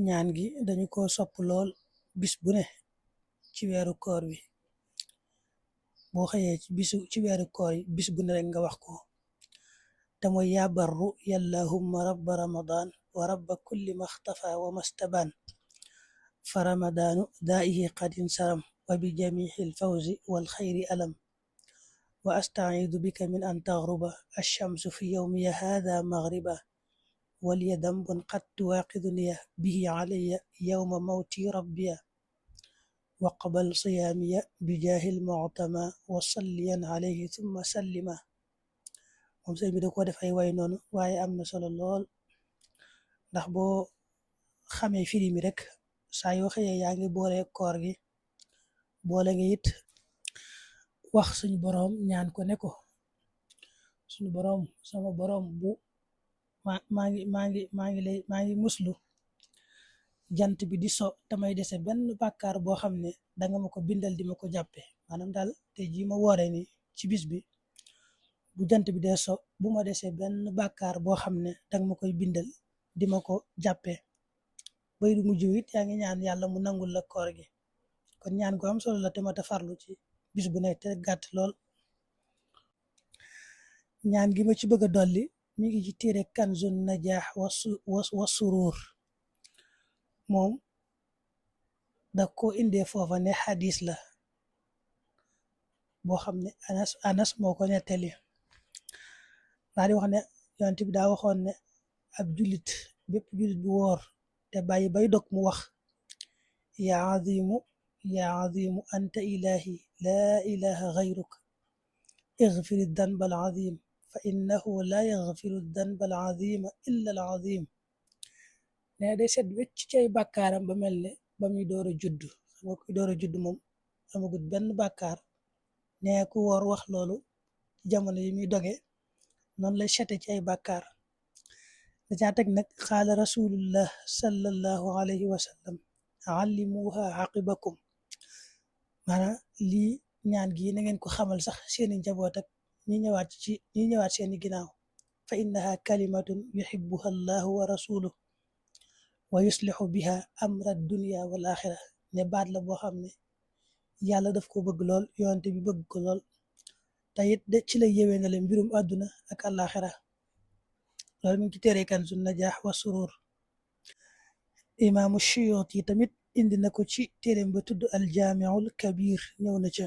ñaan gi dañu ko sopp lool bis bu ne ci weeru koor wi boo xëyee ci weeru koor yi bis bu ne rek nga wax ko te mooy yaa barru yallahumma rabba ramadan wa rabba kulli maxtafa wa mastaban fa ramadaanu daa'ihi qad insaram wa bi jamihi alfawzi wal xayri alam wa astaidu bika min an taghruba alchamsu fi yowmiya hada maghriba waliya dambun qad tuwaqiduniya bihi alayya yowma mawti rabbiya waqbal siyaamiya bijaahil mu'tama wa salliyan alayhi thumma sallima. moom sëñ bi da ko def ay way noonu waaye am na solo lool ndax boo xamee firi mi rek saa yoo xëyee yaa ngi boole koor gi boole nga it wax suñu boroom ñaan ko ne ko suñu boroom sama boroom bu maa ngi muslu jant bi di so damay dese benn bàkkaar boo xam ne danga ma ko bindal di ma ko jàppe maanaam daal te ji ma woore ni ci bis bi bu jant bi dee so bu ma desee benn bàkkaar boo xam ne danga ma koy bindal di ma ko jàppe bay du mujj it yaa ngi ñaan yàlla mu nangul la koor gi kon ñaan ko am solo la te ma ta farlu ci bis bu nekk te gàtt lool. ñaan gi ma ci bëgg a dolli mi ngi ci téere Kanzun Najaax wa Suruur moom da ko indee foofa ne xadis la boo xam ne Anas moo ko nettali daa di wax ne yonent bi daa waxoon ne ab jullit bépp jullit bu woor te bàyyi bay dog mu wax yaa azimu anta ilahi laa ilaha gayruk igfir danba al azim fa innahu laa yagfiru danba al azima illa al azim ne day set wecc ci ay bàkkaaram ba mel ne ba muy door a judd xam nga kuy door a judd moom amagut benn bàkkaar ne ku woor wax loolu ci jamono yi muy doge noonu lay sete ci ay bàkkaar da caa teg nag xaala rasulullah sallallahu alayhi wa sallam allimuha aqibakum maanaam lii ñaan gi na ngeen ko xamal sax seeni njaboot ak ñi ñëwaat seeni ginnaaw fa innaha kalimatun yuhibbuha allahu wa rasuluhu wa yuslihu biha amra dunya wal axira ne baat la boo xam ne yàlla daf ko bëgg lool yonent bi bëgg ko lool te it de ci la yéwee na le mbirum àdduna ak àllaaxira loolu mi ngi ci téere Kanzun Najaax wa Suruur. imaamu Suyuuti yi tamit indi na ko ci téereem ba tudd aljaamiul kabir ñëw na ca